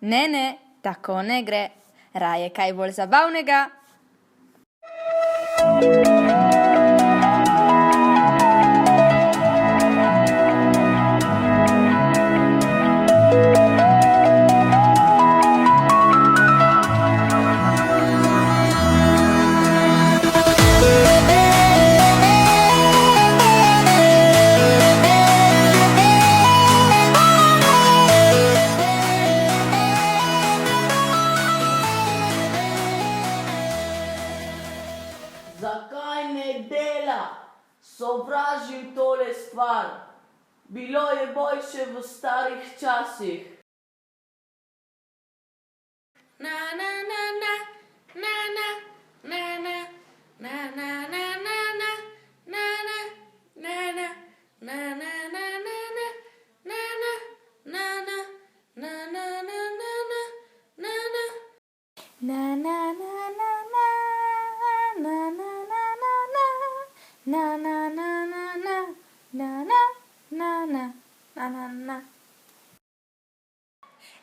Ne, tako ne gre. Raje kaj bolj zabavnega. Zakaj ne dela? Sovražim tole stvar. Bilo je boljše v starih časih.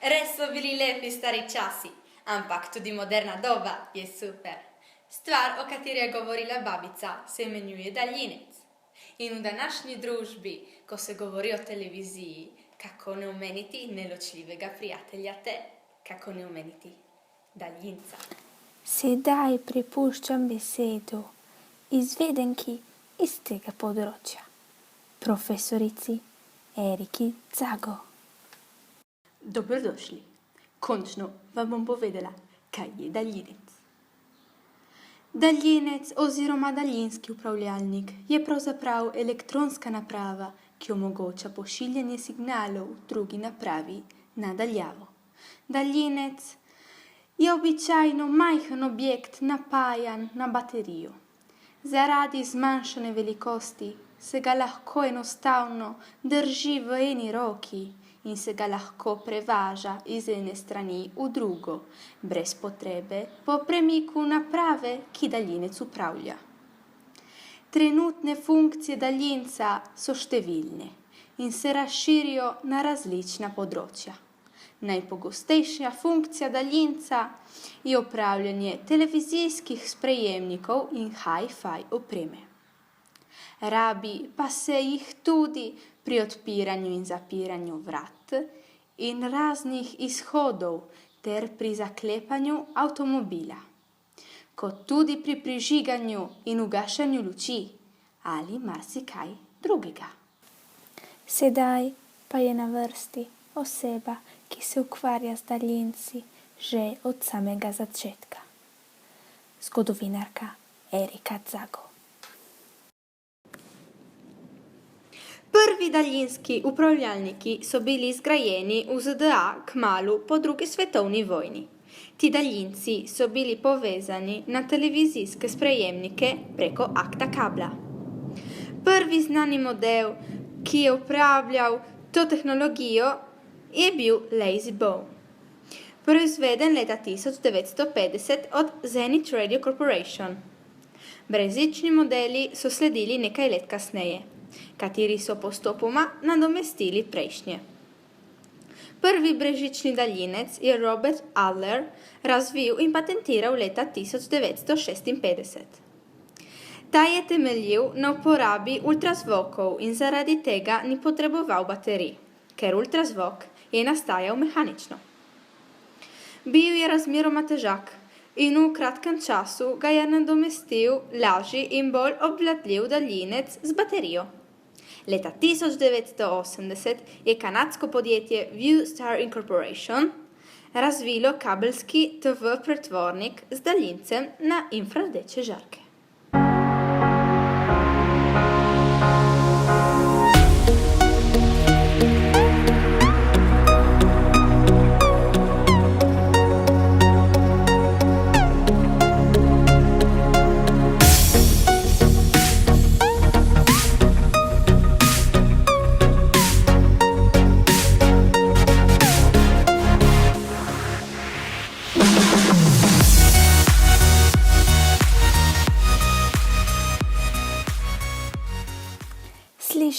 Res so bili lepi stari časi, ampak tudi moderna doba je super. Stvar, o kateri je govorila babica, se imenuje daljinec. In v današnji družbi, ko se govori o televiziji, kako ne omeniti neločljivega prijatelja te, kako ne omeniti daljinca. Sedaj prepuščam besedo izvedenki iz tega področja, profesorici Eriki Zago. Dobrodošli. Končno vam bom povedala, kaj je daljinec. Daljinec oziroma daljinski upravljalnik je pravzaprav elektronska naprava, ki omogoča pošiljanje signalov drugi napravi na daljavo. Daljinec je običajno majhen objekt napajan na baterijo. Zaradi zmanjšane velikosti se ga lahko enostavno drži v eni roki in se ga lahko prevaža iz ene strani v drugo, brez potrebe po premiku naprave, ki daljinec upravlja. Trenutne funkcije daljinca so številne in se razširijo na različna področja. Najpogostejša funkcija daljinca je upravljanje televizijskih sprejemnikov in hi-fi opreme. Rabi pa se jih tudi pri odpiranju in zapiranju vrat in raznih izhodov ter pri zaklepanju avtomobila, kot tudi pri prižiganju in ugašanju luči ali marsikaj drugega. Sedaj pa je na vrsti oseba, ki se ukvarja z daljinci že od samega začetka. Zgodovinarka Erika Zago. Prvi daljinski upravljalniki so bili zgrajeni v ZDA kmalu po drugi svetovni vojni. Ti daljinci so bili povezani na televizijske sprejemnike preko akta kabla. Prvi znani model, ki je uporabljal to tehnologijo, je bil Lazy Bone, proizveden leta 1950 od Zenith Radio Corporation. Brezžični modeli so sledili nekaj let kasneje, kateri so postopoma nadomestili prejšnje. Prvi brezžični daljinec je Robert Adler razvil in patentiral leta 1956. Ta je temeljil na uporabi ultrazvokov in zaradi tega ni potreboval baterij, ker ultrazvok je nastajal mehanično. Bil je razmeroma težak in v kratkem času ga je nadomestil lažji in bolj obvladljiv daljinec z baterijo. Leta 1980 je kanadsko podjetje Viewstar Incorporation razvilo kabelski TV pretvornik z daljincem na infrardeče žarke.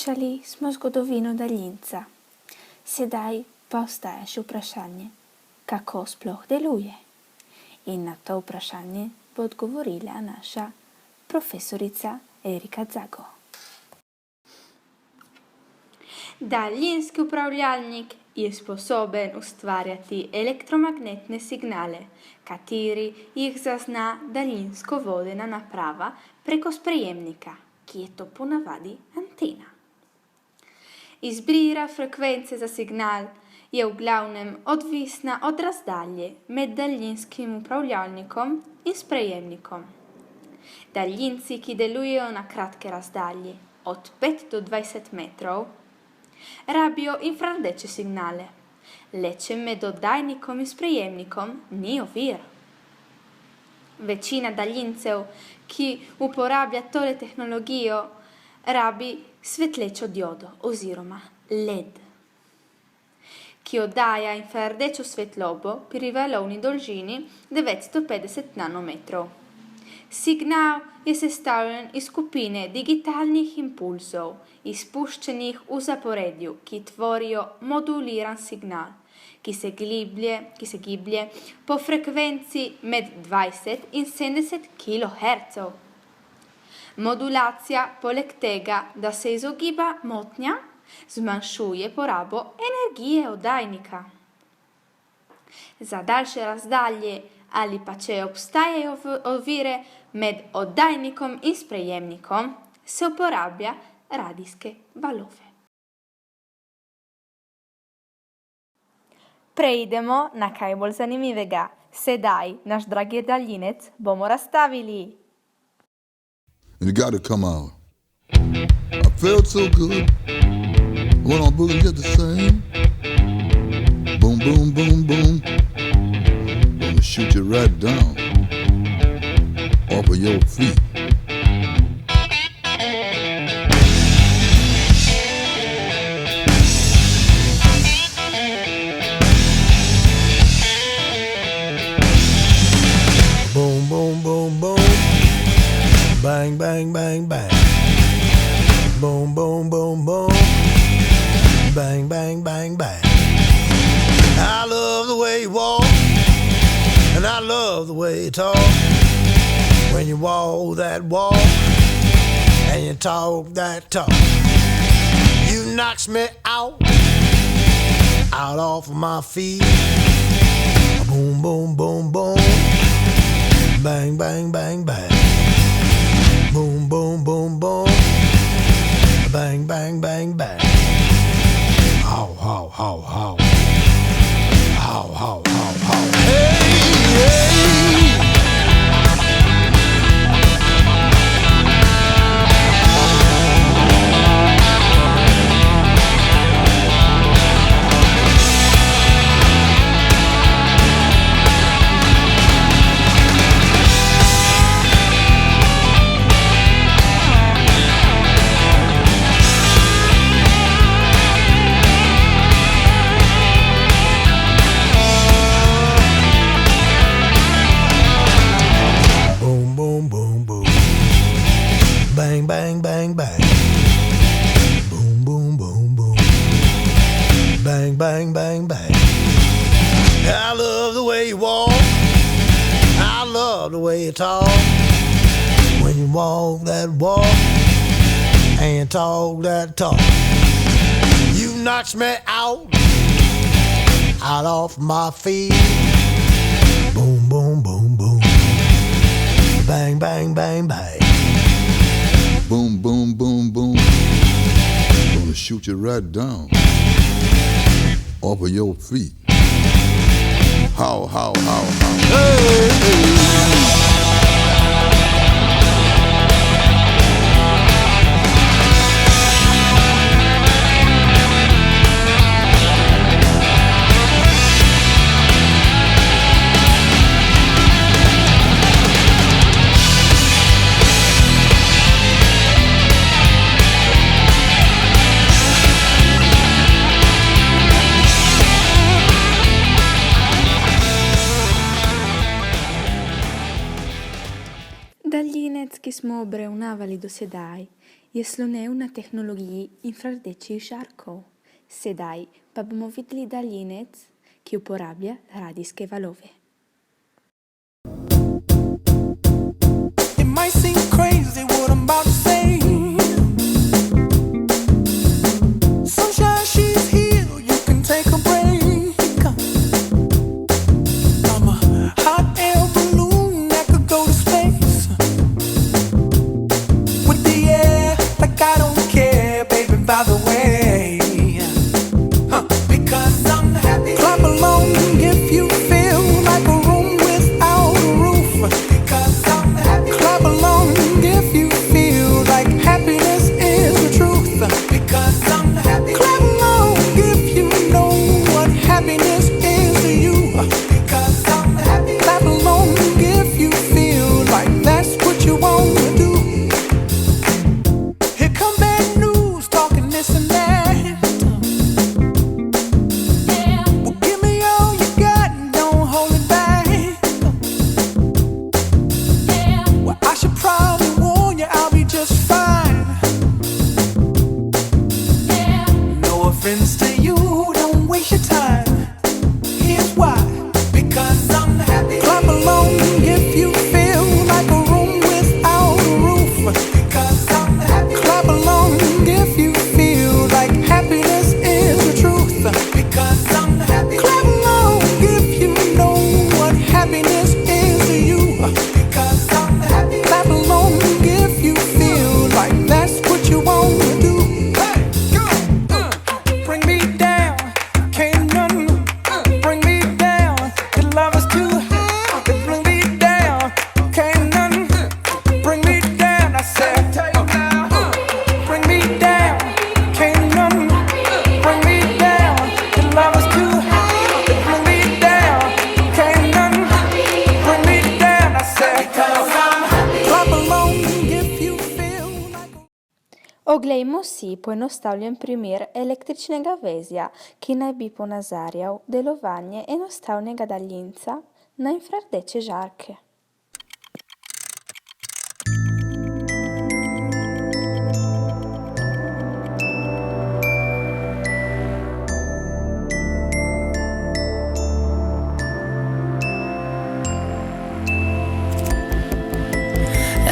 Slišali smo zgodovino daljinca. Sedaj pa ostaja še vprašanje, kako sploh deluje. In na to vprašanje bo odgovorila naša profesorica Erika Zago. Daljinski upravljalnik je sposoben ustvarjati elektromagnetne signale, kateri jih zazna daljinsko vodena naprava preko sprejemnika, ki je to ponavadi antena. Izbira frekvence za signal je v glavnem odvisna od razdalje med daljinskim upravljalnikom in sprejemnikom. Daljinci, ki delujejo na kratke razdalje, od 5 do 20 metrov, rabijo infrardeče signale, le če med oddajnikom in sprejemnikom ni ovir. Večina daljincev, ki uporablja tole tehnologijo, rabi svetlečo diodo oziroma LED, ki oddaja infrardečo svetlobo pri valovni dolžini 950 nanometrov. Signal je sestavljen iz skupine digitalnih impulzov, izpuščenih v zaporedju, ki tvorijo moduliran signal, ki se giblje po frekvenci med 20 in 70 kHz. Modulacija poleg tega, da se izogiba motnja, zmanjšuje porabo energije oddajnika. Za daljše razdalje ali pa če obstajajo ovire med oddajnikom in sprejemnikom, se uporablja radijske valove. Preidemo na kaj bolj zanimivega. Sedaj naš dragi daljinec bomo razstavili. It got to come out. I felt so good. Went on boogie just the same. Boom, boom, boom, boom. Gonna shoot you right down off of your feet. Boom, boom, boom, boom. Bang, bang, bang, bang. Boom, boom, boom, boom. Bang, bang, bang, bang. I love the way you walk, and I love the way you talk. When you walk that walk, and you talk that talk, you knocks me out off of my feet. Boom, boom, boom, boom. Bang, bang, bang, bang. Boom, boom, boom, boom. Bang, bang, bang, bang. How, how, how, how. How, how, how, how. Hey, hey. Bang, bang, bang, bang. Boom, boom, boom, boom. Bang, bang, bang, bang. I love the way you walk. I love the way you talk. When you walk that walk and talk that talk, you knocks me out off my feet. Boom, boom, boom, boom. Bang, bang, bang, bang. Boom, boom, boom, boom. Gonna shoot you right down off of your feet. How, how, how, how. Hey, hey. Daljinec, ki smo obravnavali do sedaj, je slonel na tehnologiji infrardečih žarkov. Sedaj pa bomo videli daljinec, ki uporablja radijske valove. It might seem crazy what I'm about to say. Sunshine, she's here, you can take a break. I'm a hot air balloon that could go to space. With the air, like I don't care, baby, by the way. Because I'm happy. Clap along if you feel like a room without a roof. Because I'm happy. Clap along if you feel like happiness is the truth. Because I'm happy. Clap along if you know what happiness is to you. Because I'm happy. Clap along if you feel like that's what you want to do. Here come bad news, talking this and that. Well, give me all you got and don't hold it back. Well, I should probably warn you, I'll be just fine. No offense to you, don't waste your time. Here's why. Because I'm happy. Clap along if you feel like a room without a roof. Because I'm happy. Clap along if you feel like happiness is the truth. Because I'm happy. Clap along if you know what happiness is to you. Because I'm happy. Clap along if you feel like that's what you want to do. Hey, go. Bring me down, can't none bring me down. Your love is too high, it bring me down, can't none bring me down. I said, bring me down, can't none bring me down. Your love is too high, it bring me down, can't none bring me down. I said, clap along if you feel like. Oglejmo si poenostavljen primer električnega vezja, ki naj bi ponazarjal delovanje enostavnega daljinca na infrardeče žarke.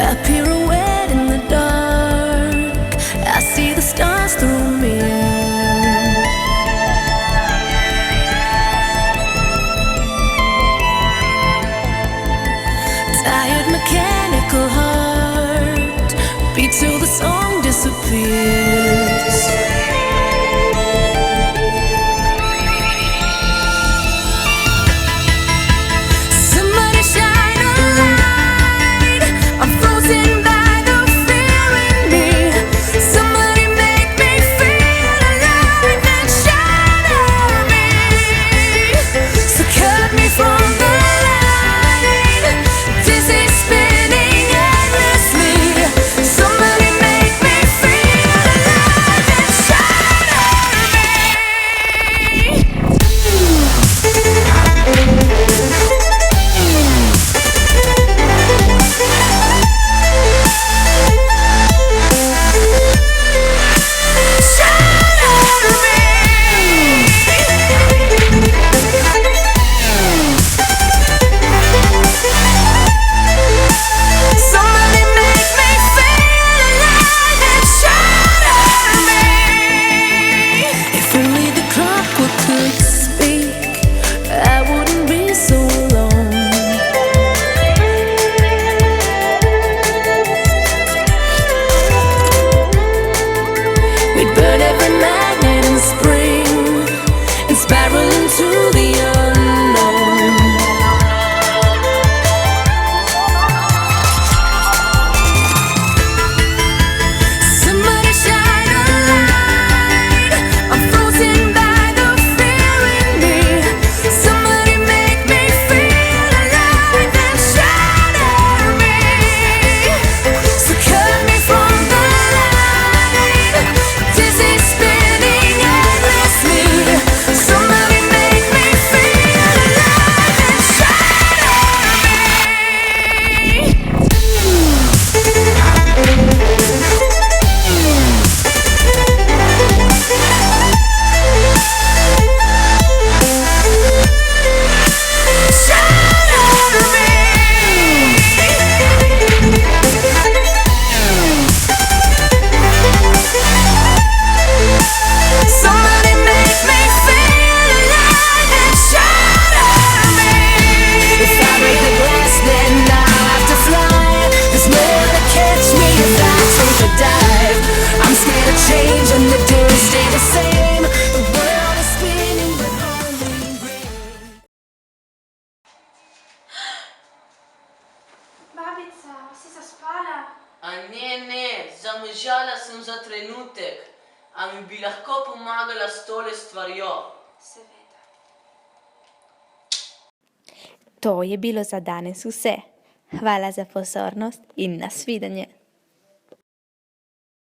A pirouette in the dark, I see the stars through a mirror. Tired mechanical heart beat till the song disappears. Somebody shine a light, I'm frozen by the fear in me. Somebody make me feel alive and shatter me. So cut me from the line, dizzy spinning endlessly. Somebody make me feel alive and shatter me. Somebody make me feel alive and shatter me. If only the clockwork could speak, I wouldn't be so alone. We'd burn every magnet in spring and spiral into the unknown. Somebody shine a light, I'm frozen by the fear in me. Somebody make me feel alive and shatter me. So cut me from the line, dizzy sem za trenutek. A mi bi lahko pomagala s tole stvarjo? Seveda. To je bilo za danes vse. Hvala za pozornost in nasvidenje.